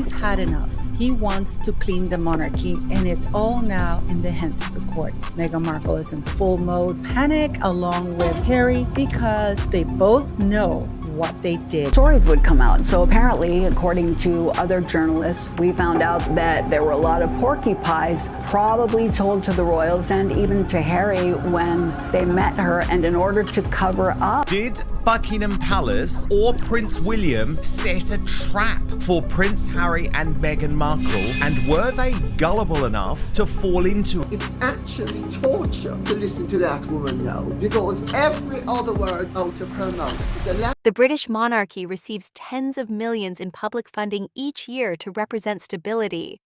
He's had enough. He wants to clean the monarchy, and it's all now in the hands of the courts. Meghan Markle is in full mode panic along with Harry because they both know what they did. Stories would come out. So apparently, according to other journalists, we found out that there were a lot of porcupines probably told to the royals and even to Harry when they met her, and in order to cover up. Did Buckingham Palace or Prince William set a trap for Prince Harry and Meghan Markle, and were they gullible enough to fall into it? It's actually torture to listen to that woman now, because every other word out of her mouth is a lie. The British monarchy receives tens of millions in public funding each year to represent stability.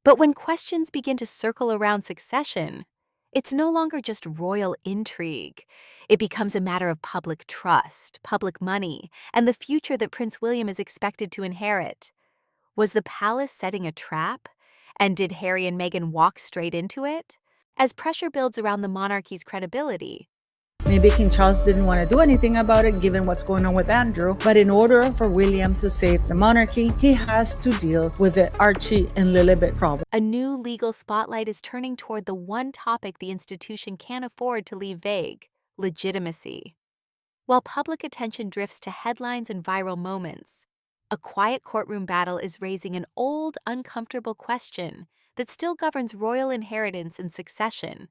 But when questions begin to circle around succession, it's no longer just royal intrigue. It becomes a matter of public trust, public money, and the future that Prince William is expected to inherit. Was the palace setting a trap? And did Harry and Meghan walk straight into it? As pressure builds around the monarchy's credibility, Maybe King Charles didn't want to do anything about it given what's going on with Andrew, but in order for William to save the monarchy, he has to deal with the Archie and Lilibet problem. a new legal spotlight is turning toward the one topic the institution can't afford to leave vague: legitimacy. While public attention drifts to headlines and viral moments, a quiet courtroom battle is raising an old, uncomfortable question that still governs royal inheritance and succession: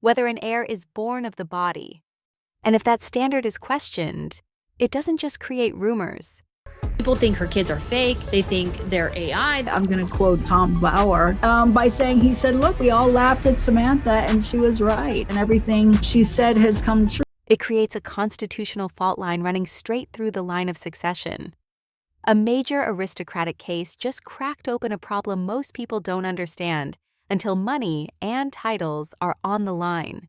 whether an heir is born of the body. And if that standard is questioned, it doesn't just create rumors. People think her kids are fake. They think they're AI. I'm going to quote Tom Bauer by saying, he said, look, we all laughed at Samantha and she was right. And everything she said has come true. It creates a constitutional fault line running straight through the line of succession. A major aristocratic case just cracked open a problem most people don't understand until money and titles are on the line.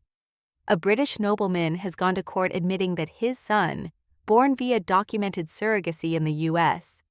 A British nobleman has gone to court admitting that his son, born via documented surrogacy in the U.S.,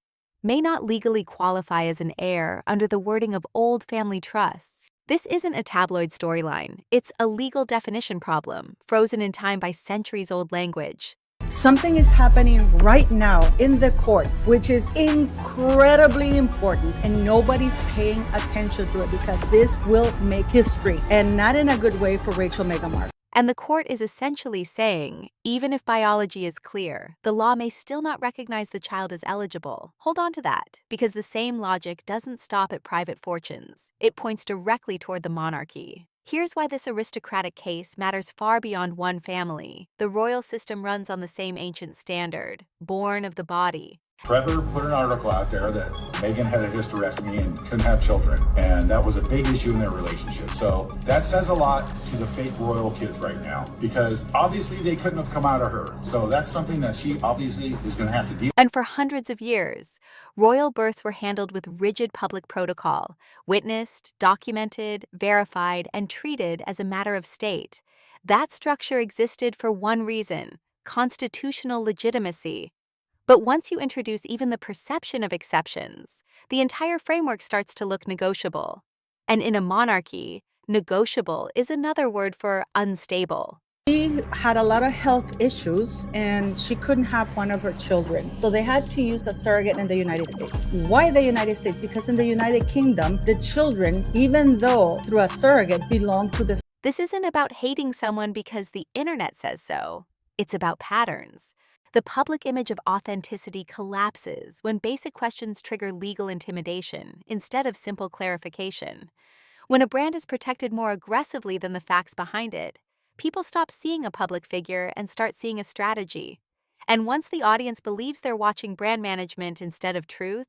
may not legally qualify as an heir under the wording of old family trusts. This isn't a tabloid storyline. It's a legal definition problem, frozen in time by centuries-old language. Something is happening right now in the courts, which is incredibly important, and nobody's paying attention to it because this will make history, and not in a good way for Rachel Meghan Markle. And the court is essentially saying, even if biology is clear, the law may still not recognize the child as eligible. Hold on to that, because the same logic doesn't stop at private fortunes. It points directly toward the monarchy. Here's why this aristocratic case matters far beyond one family. The royal system runs on the same ancient standard: born of the body. Trevor put an article out there that Meghan had a hysterectomy and couldn't have children, and that was a big issue in their relationship. So that says a lot to the fake royal kids right now, because obviously they couldn't have come out of her. So that's something that she obviously is going to have to deal with. And for hundreds of years, royal births were handled with rigid public protocol, witnessed, documented, verified, and treated as a matter of state. That structure existed for one reason: constitutional legitimacy. But once you introduce even the perception of exceptions, the entire framework starts to look negotiable. And in a monarchy, negotiable is another word for unstable. She had a lot of health issues and she couldn't have one of her children. So they had to use a surrogate in the United States. Why the United States? Because in the United Kingdom, the children, even though through a surrogate, belong to the... This isn't about hating someone because the internet says so. It's about patterns. The public image of authenticity collapses when basic questions trigger legal intimidation instead of simple clarification. When a brand is protected more aggressively than the facts behind it, people stop seeing a public figure and start seeing a strategy. And once the audience believes they're watching brand management instead of truth,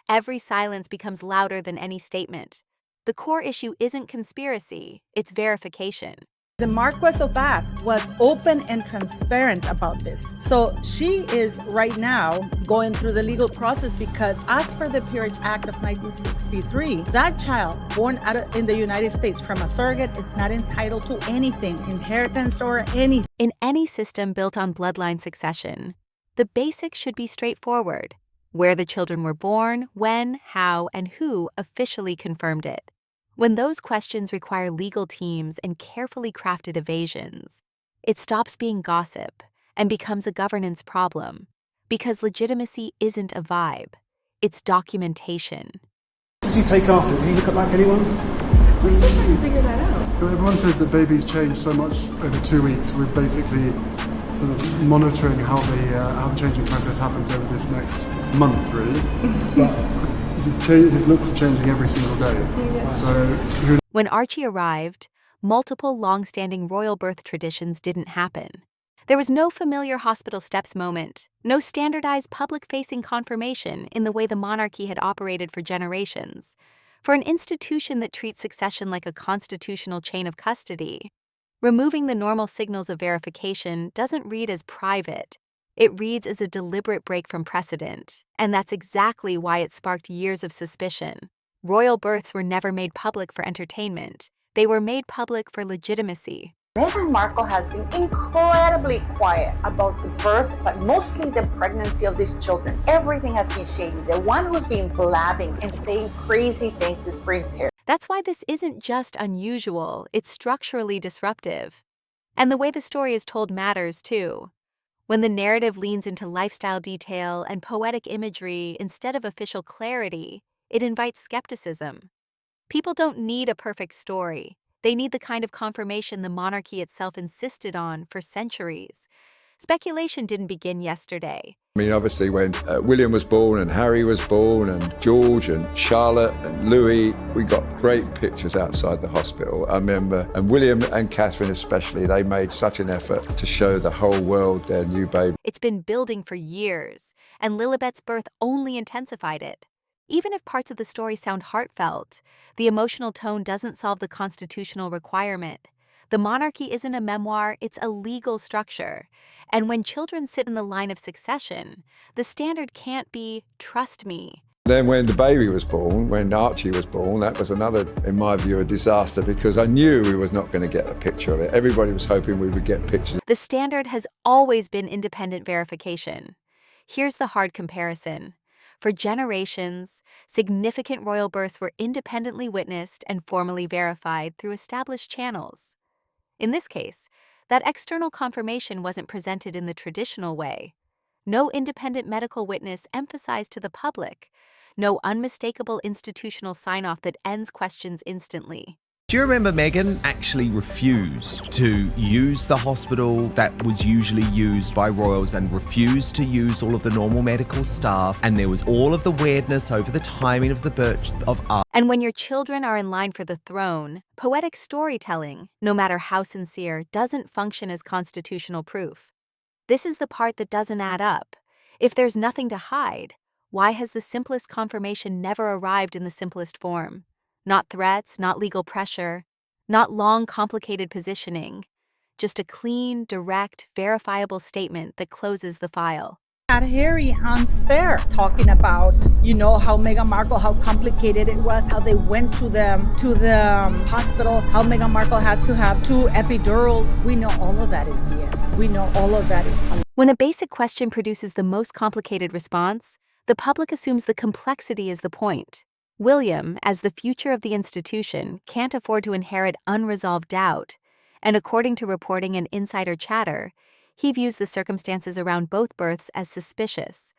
every silence becomes louder than any statement. The core issue isn't conspiracy, it's verification. The Marquess of Bath was open and transparent about this. So she is right now going through the legal process because as per the Peerage Act of 1963, that child born in the United States from a surrogate is not entitled to anything, inheritance or anything. In any system built on bloodline succession, the basics should be straightforward: where the children were born, when, how, and who officially confirmed it. When those questions require legal teams and carefully crafted evasions, it stops being gossip and becomes a governance problem, because legitimacy isn't a vibe, it's documentation. he take after? Did he look like anyone? We're still trying to figure that out. Everyone says that babies change so much over 2 weeks. We're basically sort of monitoring how the changing process happens over this next month, really. But his looks are changing every single day. Yeah. So when Archie arrived, multiple long-standing royal birth traditions didn't happen. There was no familiar hospital steps moment, no standardized public-facing confirmation in the way the monarchy had operated for generations. For an institution that treats succession like a constitutional chain of custody, removing the normal signals of verification doesn't read as private. It reads as a deliberate break from precedent, and that's exactly why it sparked years of suspicion. Royal births were never made public for entertainment. They were made public for legitimacy. Meghan Markle has been incredibly quiet about the birth, but mostly the pregnancy of these children. Everything has been shady. The one who's been blabbing and saying crazy things is Prince Harry. That's why this isn't just unusual, it's structurally disruptive. And the way the story is told matters, too. When the narrative leans into lifestyle detail and poetic imagery instead of official clarity, it invites skepticism. People don't need a perfect story. They need the kind of confirmation the monarchy itself insisted on for centuries. Speculation didn't begin yesterday. I mean, obviously, when William was born and Harry was born and George and Charlotte and Louis, we got great pictures outside the hospital, I remember. And William and Catherine especially, they made such an effort to show the whole world their new baby. It's been building for years, and Lilibet's birth only intensified it. Even if parts of the story sound heartfelt, the emotional tone doesn't solve the constitutional requirement. The monarchy isn't a memoir, it's a legal structure. And when children sit in the line of succession, the standard can't be, trust me. Then when the baby was born, when Archie was born, that was another, in my view, a disaster because I knew we was not going to get a picture of it. Everybody was hoping we would get pictures. The standard has always been independent verification. Here's the hard comparison. For generations, significant royal births were independently witnessed and formally verified through established channels. In this case, that external confirmation wasn't presented in the traditional way. No independent medical witness emphasized to the public, no unmistakable institutional sign-off that ends questions instantly. Do you remember Meghan actually refused to use the hospital that was usually used by royals and refused to use all of the normal medical staff, and there was all of the weirdness over the timing of the birth of Archie. And when your children are in line for the throne, poetic storytelling, no matter how sincere, doesn't function as constitutional proof. This is the part that doesn't add up. If there's nothing to hide, why has the simplest confirmation never arrived in the simplest form? Not threats, not legal pressure, not long, complicated positioning, just a clean, direct, verifiable statement that closes the file. Had Harry on Spare talking about, how Meghan Markle, how complicated it was, how they went to the hospital, how Meghan Markle had to have 2 epidurals. We know all of that is BS. We know all of that is. When a basic question produces the most complicated response, the public assumes the complexity is the point. William, as the future of the institution, can't afford to inherit unresolved doubt, and according to reporting and insider chatter, he views the circumstances around both births as suspicious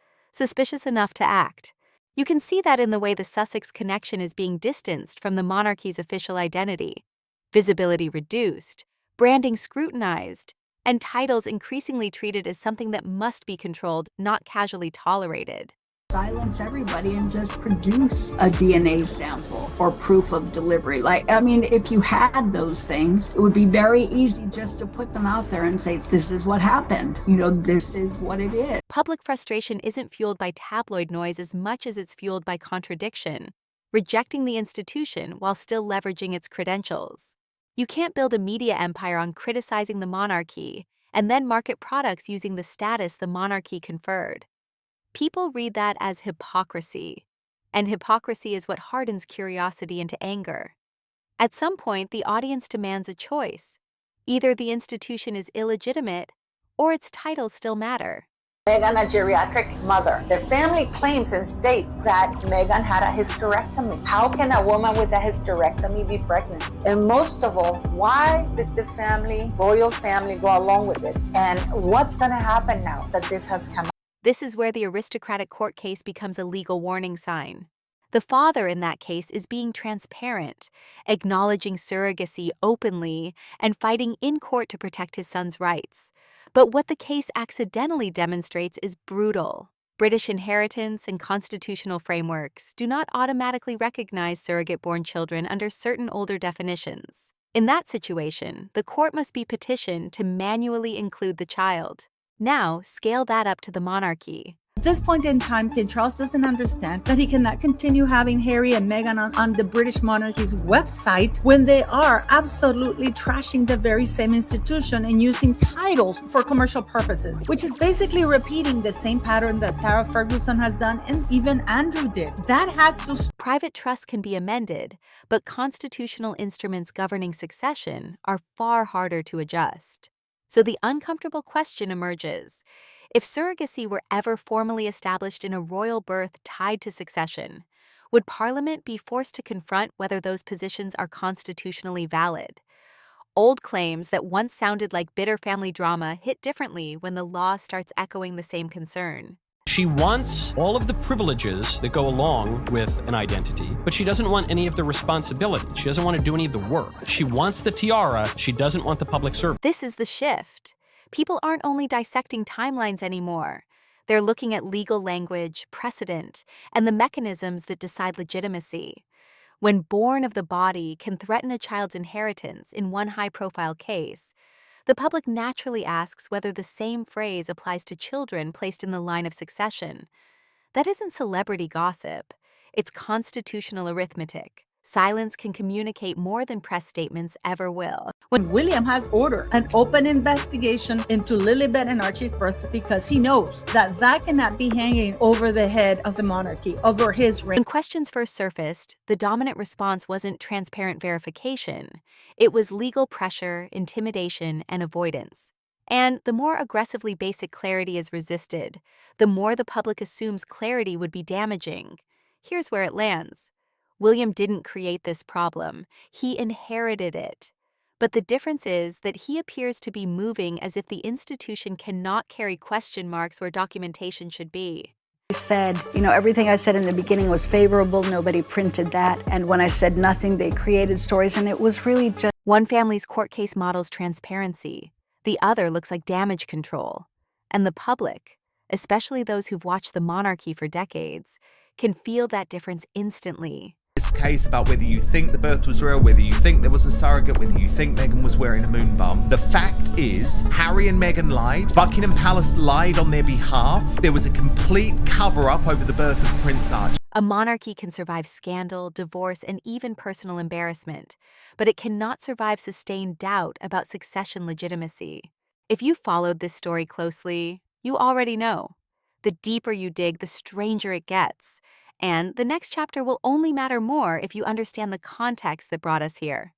enough to act. You can see that in the way the Sussex connection is being distanced from the monarchy's official identity, visibility reduced, branding scrutinized, and titles increasingly treated as something that must be controlled, not casually tolerated. Silence everybody and just produce a DNA sample or proof of delivery. If you had those things, it would be very easy just to put them out there and say, this is what happened. This is what it is. Public frustration isn't fueled by tabloid noise as much as it's fueled by contradiction, rejecting the institution while still leveraging its credentials. You can't build a media empire on criticizing the monarchy and then market products using the status the monarchy conferred. People read that as hypocrisy, and hypocrisy is what hardens curiosity into anger. At some point, the audience demands a choice. Either the institution is illegitimate, or its titles still matter. Meghan, a geriatric mother. The family claims and states that Meghan had a hysterectomy. How can a woman with a hysterectomy be pregnant? And most of all, why did the royal family, go along with this? And what's going to happen now that this has come out? This is where the aristocratic court case becomes a legal warning sign. The father in that case is being transparent, acknowledging surrogacy openly and fighting in court to protect his son's rights. But what the case accidentally demonstrates is brutal. British inheritance and constitutional frameworks do not automatically recognize surrogate-born children under certain older definitions. In that situation, the court must be petitioned to manually include the child. Now, scale that up to the monarchy. At this point in time, King Charles doesn't understand that he cannot continue having Harry and Meghan on the British monarchy's website when they are absolutely trashing the very same institution and using titles for commercial purposes, which is basically repeating the same pattern that Sarah Ferguson has done and even Andrew did. That has to Private trusts can be amended, but constitutional instruments governing succession are far harder to adjust. So the uncomfortable question emerges. If surrogacy were ever formally established in a royal birth tied to succession, would Parliament be forced to confront whether those positions are constitutionally valid? Old claims that once sounded like bitter family drama hit differently when the law starts echoing the same concern. She wants all of the privileges that go along with an identity, but she doesn't want any of the responsibility. She doesn't want to do any of the work. She wants the tiara. She doesn't want the public service. This is the shift. People aren't only dissecting timelines anymore. They're looking at legal language, precedent, and the mechanisms that decide legitimacy. When born of the body can threaten a child's inheritance in one high-profile case, the public naturally asks whether the same phrase applies to children placed in the line of succession. That isn't celebrity gossip. It's constitutional arithmetic. Silence can communicate more than press statements ever will. When William has ordered an open investigation into Lilibet and Archie's birth because he knows that that cannot be hanging over the head of the monarchy, over his reign. When questions first surfaced, the dominant response wasn't transparent verification. It was legal pressure, intimidation, and avoidance. And the more aggressively basic clarity is resisted, the more the public assumes clarity would be damaging. Here's where it lands. William didn't create this problem. He inherited it. But the difference is that he appears to be moving as if the institution cannot carry question marks where documentation should be. I said, everything I said in the beginning was favorable. Nobody printed that. And when I said nothing, they created stories. And it was really just... One family's court case models transparency. The other looks like damage control. And the public, especially those who've watched the monarchy for decades, can feel that difference instantly. This case about whether you think the birth was real, whether you think there was a surrogate, whether you think Meghan was wearing a moon bum. The fact is, Harry and Meghan lied. Buckingham Palace lied on their behalf. There was a complete cover-up over the birth of Prince Archie. A monarchy can survive scandal, divorce, and even personal embarrassment, but it cannot survive sustained doubt about succession legitimacy. If you followed this story closely, you already know. The deeper you dig, the stranger it gets. And the next chapter will only matter more if you understand the context that brought us here.